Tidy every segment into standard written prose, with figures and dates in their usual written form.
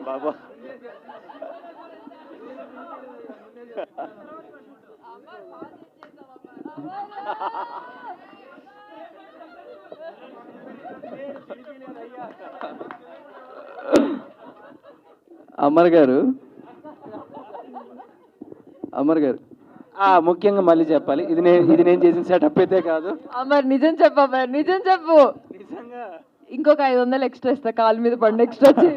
బాబా అమర్ గారు అమర్ గారు ముఖ్యంగా మళ్ళీ చెప్పాలి, ఇది నేను చేసిన సెటప్ అయితే కాదు. అమర్ నిజం చెప్పు, అమర్ నిజం చెప్పు. నిజంగా ఇంకొక 500 ఎక్స్ట్రా ఇస్తా, కాలు మీద పండు ఎక్స్ట్రా వచ్చి.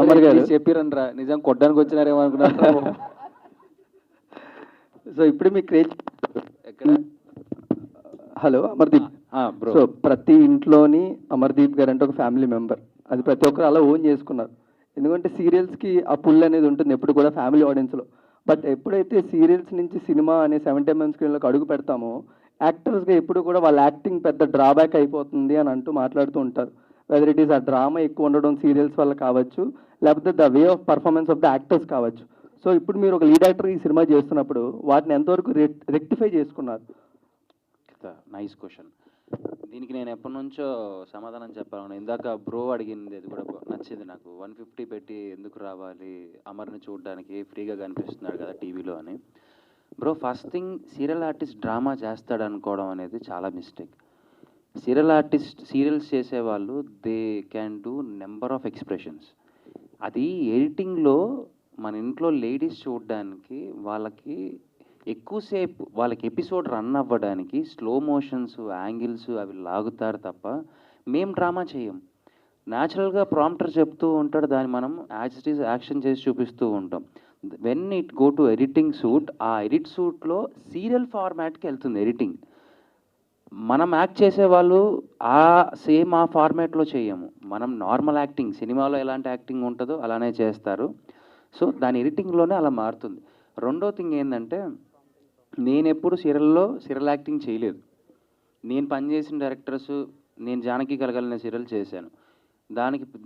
అమర్ గారు చెప్పిరనరా, నిజం కొట్టడానికి వచ్చినారేమో అనుకున్నారు. సో ఇప్పుడు మీ క్రేజ్ ఎక్కడ? Hello Amardeep bro. సో ప్రతి ఇంట్లోని అమర్దీప్ గారు అంటే ఒక ఫ్యామిలీ మెంబర్, అది ప్రతి ఒక్కరు అలా ఓన్ చేసుకున్నారు. ఎందుకంటే సీరియల్స్కి ఆ పుల్ అనేది ఉంటుంది ఎప్పుడు కూడా ఫ్యామిలీ ఆడియన్స్లో. బట్ ఎప్పుడైతే సీరియల్స్ నుంచి సినిమా అనే 70mm స్క్రీన్లోకి అడుగు పెడతామో యాక్టర్స్గా ఎప్పుడు కూడా వాళ్ళ యాక్టింగ్ పెద్ద డ్రాబ్యాక్ అయిపోతుంది అని అంటూ మాట్లాడుతూ ఉంటారు. వెదర్ ఇట్ ఈస్ ఆ డ్రామా ఎక్కువ ఉండడం సీరియల్స్ వల్ల కావచ్చు, లేకపోతే the way of performance of the actors కావచ్చు. సో ఇప్పుడు మీరు ఒక లీడ్ యాక్టర్ ఈ సినిమా చేస్తున్నప్పుడు వాటిని ఎంతవరకు రెక్టిఫై చేసుకున్నారు? Nice question. దీనికి నేను ఎప్పటి నుంచో సమాధానం చెప్పాను. ఇందాక బ్రో అడిగింది అది కూడా నచ్చింది నాకు. 150 పెట్టి ఎందుకు రావాలి అమర్ని చూడడానికి, ఫ్రీగా కనిపిస్తున్నాడు కదా టీవీలో అని. Bro, first thing, serial artist drama చేస్తాడు అనుకోవడం అనేది చాలా మిస్టేక్. సీరియల్స్ చేసేవాళ్ళు they can do number of expressions. అది ఎడిటింగ్లో మన ఇంట్లో లేడీస్ చూడడానికి వాళ్ళకి ఎక్కువసేపు వాళ్ళకి ఎపిసోడ్ రన్ అవ్వడానికి స్లో మోషన్స్, యాంగిల్స్ అవి లాగుతారు తప్ప మేము డ్రామా చేయం. న్యాచురల్గా ప్రాంప్టర్ చెప్తూ ఉంటాడు, దాన్ని మనం యాజ్ ఇట్ ఈజ్ యాక్షన్ చేసి చూపిస్తూ ఉంటాం. When it go to editing suit, ఆ ఎడిట్ సూట్లో సీరియల్ ఫార్మాట్కి వెళ్తుంది ఎడిటింగ్. మనం యాక్ట్ చేసేవాళ్ళు సేమ్ ఆ ఫార్మాట్లో చేయము. మనం నార్మల్ యాక్టింగ్, సినిమాలో ఎలాంటి యాక్టింగ్ ఉంటుందో అలానే చేస్తారు. సో దాని ఎడిటింగ్లోనే అలా మారుతుంది. రెండో థింగ్ ఏంటంటే, నేను ఎప్పుడు సీరియల్ యాక్టింగ్ చేయలేదు. నేను పనిచేసిన డైరెక్టర్స్, నేను జానకి కలగలిన సీరియల్ చేశాను.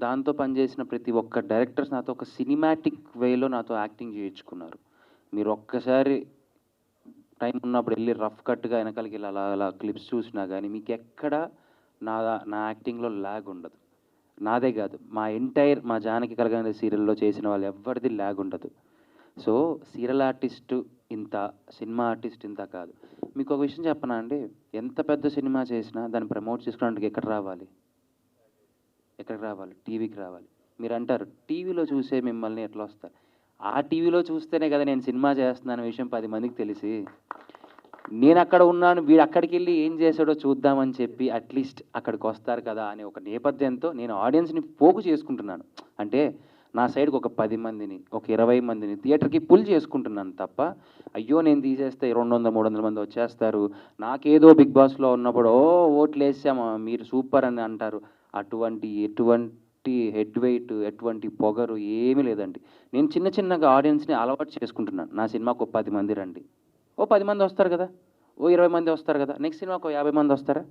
దాంతో పనిచేసిన ప్రతి ఒక్క డైరెక్టర్స్ నాతో ఒక సినిమాటిక్ వేలో నాతో యాక్టింగ్ చేయించుకున్నారు. మీరు ఒక్కసారి టైం ఉన్నప్పుడు వెళ్ళి రఫ్ కట్గా వెనకాలకి వెళ్ళి అలా క్లిప్స్ చూసినా కానీ మీకు ఎక్కడ నా యాక్టింగ్లో ల్యాగ్ ఉండదు. నాదే కాదు, మా జానకి కలగలిన సీరియల్లో చేసిన వాళ్ళు ఎవరిది ల్యాగ్ ఉండదు. సో సీరియల్ ఆర్టిస్టు ఇంత, సినిమా ఆర్టిస్ట్ ఇంత కాదు. మీకు ఒక విషయం చెప్పనా అండి, ఎంత పెద్ద సినిమా చేసినా దాన్ని ప్రమోట్ చేసుకోవడానికి ఎక్కడికి రావాలి? టీవీకి రావాలి. మీరు అంటారు టీవీలో చూసే మిమ్మల్ని ఎట్లా వస్తారు? ఆ టీవీలో చూస్తేనే కదా నేను సినిమా చేస్తున్నాను విషయం 10 మందికి తెలిసి. నేను అక్కడ ఉన్నాను, వీడు అక్కడికి వెళ్ళి ఏం చేశాడో చూద్దామని చెప్పి అట్లీస్ట్ అక్కడికి వస్తారు కదా అనే ఒక నేపథ్యంతో నేను ఆడియన్స్ని పోగు చేసుకుంటున్నాను. అంటే నా సైడ్కి ఒక 10 మందిని, ఒక 20 మందిని థియేటర్కి పుల్ చేసుకుంటున్నాను తప్ప, అయ్యో నేను తీసేస్తే 200-300 మంది వచ్చేస్తారు, నాకేదో బిగ్ బాస్లో ఉన్నప్పుడు ఓట్లు వేసామా మీరు సూపర్ అని అంటారు. ఎటువంటి హెడ్ వెయిట్, ఎటువంటి పొగరు ఏమీ లేదండి. నేను చిన్నగా ఆడియన్స్ని అలవాటు చేసుకుంటున్నాను. నా సినిమాకు ఒక 10 మంది రండి, 10 మంది వస్తారు కదా, 20 మంది వస్తారు కదా, నెక్స్ట్ సినిమాకు 50 మంది వస్తారా,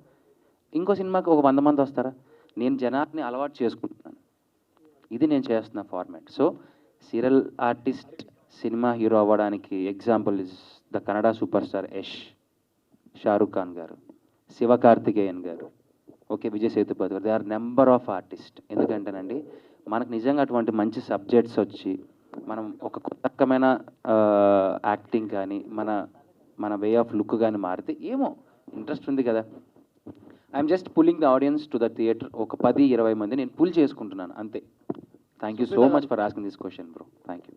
ఇంకో సినిమాకి ఒక 100 మంది వస్తారా? నేను జనాన్ని అలవాటు చేసుకుంటున్నాను. ఇది నేను చేస్తున్న format. So serial artist cinema hero అవ్వడానికి example is the Kannada super star Yash, Shahrukh Khan గారు, శివకార్తికేయన్ గారు, విజయ్ సేతుపతి గారు. They are number of artist. ఎందుకంటేనండి, మనకు నిజంగా అటువంటి మంచి సబ్జెక్ట్స్ వచ్చి మనం ఒక కొత్త రకమైన యాక్టింగ్ కానీ మన వే ఆఫ్ లుక్ కానీ మారితే ఏమో ఇంట్రెస్ట్ ఉంది కదా. I'm just pulling the audience to the theatre. ఒక 10-20 మంది నేను పుల్ చేసుకుంటున్నాను అంతే. Thank you so much for asking this question bro. Thank you.